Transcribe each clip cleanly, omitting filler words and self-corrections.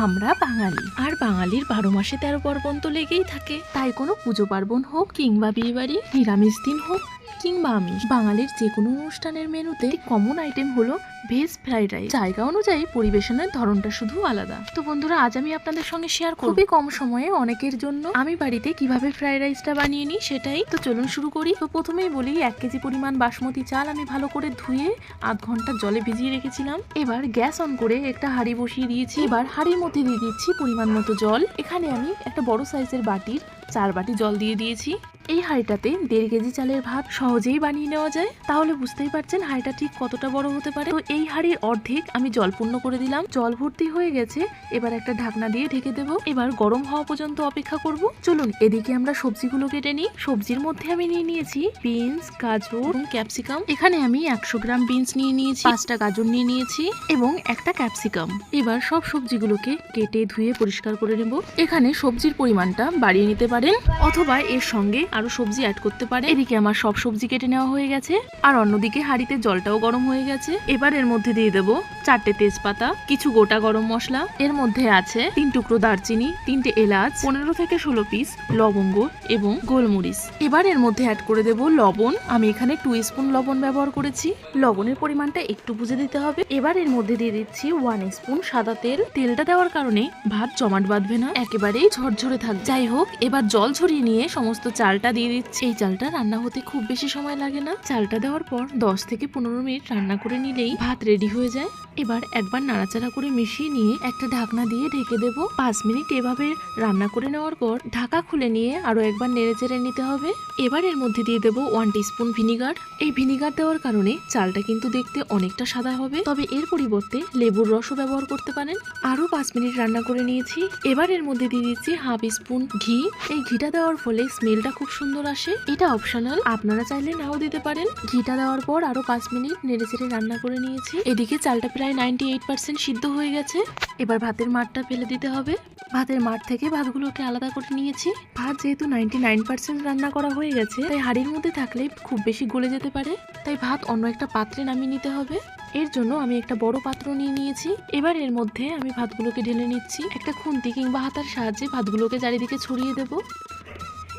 আমরা বাঙালি, আর বাঙালির 12 মাসে 13 পার্বণ তো লেগেই থাকে। তাই কোনো পুজো পার্বণ হোক কিংবা বিয়ে বাড়ি, নিরামিষ দিন হোক কিংবা আমিষ, বাঙালির যে কোনো অনুষ্ঠানের মেনুতে কমন আইটেম হলো ভেজ ফ্রাইড রাইস। জায়গা অনুযায়ী পরিবেশনের ধরনটা শুধু আলাদা। তো বন্ধুরা, আজ আমি আপনাদের সঙ্গে শেয়ার করব খুবই কম সময়ে অনেকের জন্য আমি বাড়িতে কিভাবে ফ্রাইড রাইসটা বানিয়ে নিই সেটাই। তো চলুন শুরু করি। তো প্রথমেই বলি, 1 কেজি পরিমাণ বাসমতি চাল আমি ভালো করে ধুয়ে আধ ঘন্টা জলে ভিজিয়ে রেখেছিলাম। এবার গ্যাস অন করে একটা হাঁড়ি বসিয়ে দিয়েছি। এবার হাঁড়ির মধ্যে দিয়ে দিচ্ছি পরিমাণ মতো জল। এখানে আমি একটা বড় সাইজের বাটির 4 বাটি জল দিয়ে দিয়েছি। এই হাঁড়িটাতে 1.5 কেজি চালের ভাত সহজেই বানিয়ে নেওয়া যায়। তাহলে বুঝতেই পারছেন হাঁড়িটা ঠিক কতটা বড় হতে পারে। তো এই হাঁড়ির অর্ধেক আমি জল পূর্ণ করে দিলাম। জল ভর্তি হয়ে গেছে। এবার একটা ঢাকনা দিয়ে ঢেকে দেবো। এবার গরম হওয়া পর্যন্ত অপেক্ষা করব। চলুন এদিকে আমরা সবজিগুলো কেটে নিই। সবজির মধ্যে আমি নিয়ে নিয়েছি বিনস, গাজর এবং ক্যাপসিকাম। এখানে আমি 100 গ্রাম বিনস নিয়ে নিয়েছি, 5টা গাজর নিয়ে নিয়েছি এবং একটা ক্যাপসিকাম। এবার সব সবজিগুলোকে কেটে ধুয়ে পরিষ্কার করে নেব। এখানে সবজির পরিমাণটা বাড়িয়ে নিতে পারেন অথবা এর সঙ্গে আরো সবজি অ্যাড করতে পারে। এদিকে আমার সব সবজি কেটে নেওয়া হয়ে গেছে, আর অন্যদিকে হাঁড়িতে জলটাও গরম হয়ে গেছে। এবার এর মধ্যে দিয়ে দেবো 4টে তেজপাতা, কিছু গোটা গরম মশলা, এর মধ্যে আছে 3 টুকরো দারচিনি, 3টে এলাচ, 15 থেকে 16 পিস লবঙ্গ এবং গোলমরিচ। এবার এর মধ্যে অ্যাড করে দেবো লবণ। আমি এখানে 2 স্পুন লবণ ব্যবহার করেছি। লবণের পরিমাণটা একটু বুঝে দিতে হবে। এবার এর মধ্যে দিয়ে দিচ্ছি 1 স্পুন সাদা তেল। তেলটা দেওয়ার কারণে ভাত জমাট বাঁধবে না, একেবারেই ঝরঝরে থাকবে। যাই হোক, এবার জল ঝরিয়ে নিয়ে সমস্ত চালটা দিয়ে দিচ্ছি। এই চালটা রান্না হতে খুব বেশি সময় লাগে না। চালটা দেওয়ার পর 10 থেকে 15 মিনিট রান্না করে নিলেই ভাত রেডি হয়ে যায়। এবার একবার নাড়াচাড়া করে মিশিয়ে নিয়ে একটা ঢাকনা দিয়ে ঢেকে দেবো। 5 মিনিট এভাবে রান্না করে নেওয়ার পর ঢাকা খুলে নিয়ে আরো একবার নেড়েচেড়ে নিতে হবে। এবার এর মধ্যে দিয়ে দেবো 1 টিস্পুন ভিনিগার। এই ভিনিগার দেওয়ার কারণে চালটা কিন্তু দেখতে অনেকটা সাদা হবে, তবে এর পরিবর্তে লেবুর রসও ব্যবহার করতে পারেন। আরো 5 মিনিট রান্না করে নিয়েছি। এবার এর মধ্যে দিয়ে দিচ্ছি 1/2 স্পুন ঘি। এই ঘিটা দেওয়ার ফলে স্মেলটা খুব সুন্দর আসে। এটা অপশনাল, আপনারা চাইলে নাও দিতে পারেন। ঘিটা দেওয়ার পর আরো 5 মিনিট নেড়েচেড়ে রান্না করে নিয়েছি। এদিকে চালটা প্রায় 98% সিদ্ধ হয়ে গেছে। এবার ভাতের মাঠটা ফেলে দিতে হবে। ভাতের মাঠ থেকে ভাতগুলোকে আলাদা করে নিয়েছি। ভাত যেহেতু 99% রান্না করা হয়ে গেছে, তাই হাঁড়ির মধ্যে থাকলে খুব বেশি গলে যেতে পারে। তাই ভাত অন্য একটা পাত্রে নামিয়ে নিতে হবে। এর জন্য আমি একটা বড় পাত্র নিয়ে নিয়েছি। এবার এর মধ্যে আমি ভাতগুলোকে ঢেলে নিচ্ছি। একটা খুন্তি কিংবা হাতার সাহায্যে ভাতগুলোকে চারিদিকে ছড়িয়ে দেব।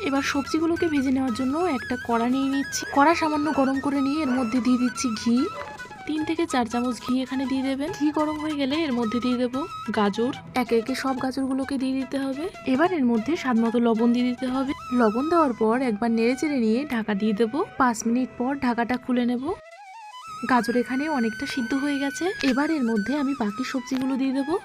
এবার সবজিগুলোকে ভেজে নেওয়ার জন্য একটা কড়া নিয়ে নিচ্ছি। কড়া সামান্য গরম করে নিয়ে এর মধ্যে দিয়ে দিচ্ছি ঘি। 3 থেকে 4 চামচ ঘি এখানে দিয়ে দেবেন। ঘি গরম হয়ে গেলে এর মধ্যে দিয়ে দেবো গাজর। একে একে সব গাজরগুলোকে দিয়ে দিতে হবে। এবার এর মধ্যে স্বাদ মতো লবণ দিয়ে দিতে হবে। লবণ দেওয়ার পর একবার নেড়েচেড়ে নিয়ে ঢাকা দিয়ে দেবো। 5 মিনিট পর ঢাকাটা খুলে নেব। গাজর এখানে অনেকটা সিদ্ধ হয়ে গেছে। এবার এর মধ্যে আমি বাকি সবজিগুলো দিয়ে দেবো।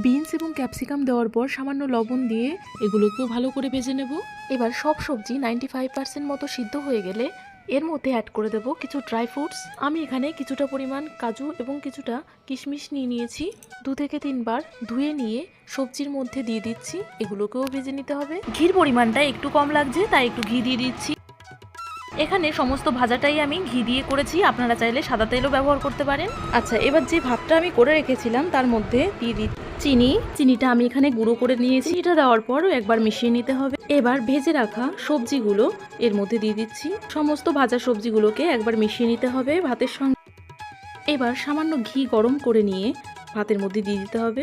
বিনস এবং ক্যাপসিকাম দেওয়ার পর সামান্য লবণ দিয়ে এগুলোকেও ভালো করে ভেজে নেব। এবার সব সবজি 95% মতো সিদ্ধ হয়ে গেলে এর মধ্যে অ্যাড করে দেব কিছু ড্রাই ফ্রুটস। আমি এখানে কিছুটা পরিমাণ কাজু এবং কিছুটা কিশমিশ নিয়ে নিয়েছি। 2 থেকে 3 বার ধুয়ে নিয়ে সবজির মধ্যে দিয়ে দিচ্ছি। এগুলোকেও ভেজে নিতে হবে। ঘির পরিমাণটা একটু কম লাগছে, তাই একটু ঘি দিয়ে দিচ্ছি। এখানে সমস্ত ভাজাটাই আমি ঘি দিয়ে করেছি, আপনারা চাইলে সাদা তেলও ব্যবহার করতে পারেন। আচ্ছা, এবার যে ভাতটা আমি করে রেখেছিলাম তার মধ্যে দিয়ে দিচ্ছি চিনিটা আমি এখানে গুঁড়ো করে নিয়েছি। এটা দেওয়ার পরও একবার মিশিয়ে নিতে হবে। এবার ভেজে রাখা সবজিগুলো এর মধ্যে দিয়ে দিচ্ছি। সমস্ত ভাজা সবজিগুলোকে একবার মিশিয়ে নিতে হবে ভাতের সঙ্গে। এবার সামান্য ঘি গরম করে নিয়ে ভাতের মধ্যে দিয়ে দিতে হবে।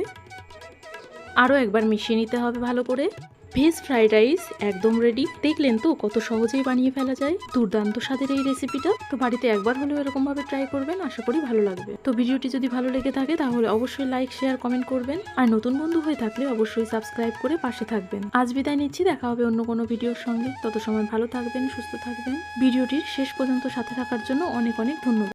আরও একবার মিশিয়ে নিতে হবে ভালো করে। ভেজ ফ্রাইড রাইস একদম রেডি। দেখলেন তো কত সহজেই বানিয়ে ফেলা যায় দুর্দান্ত স্বাদের এই রেসিপিটা। তো বাড়িতে একবার হলেও এরকম ভাবে ট্রাই করবেন, আশা করি ভালো লাগবে। তো ভিডিওটি যদি ভালো লেগে থাকে তাহলে অবশ্যই লাইক, শেয়ার, কমেন্ট করবেন। আর নতুন বন্ধু হয়ে থাকলে অবশ্যই সাবস্ক্রাইব করে পাশে থাকবেন। আজ বিদায় নিচ্ছি, দেখা হবে অন্য কোনো ভিডিওর সঙ্গে। তত সময় ভালো থাকবেন, সুস্থ থাকবেন। ভিডিওটির শেষ পর্যন্ত সাথে থাকার জন্য অনেক অনেক ধন্যবাদ।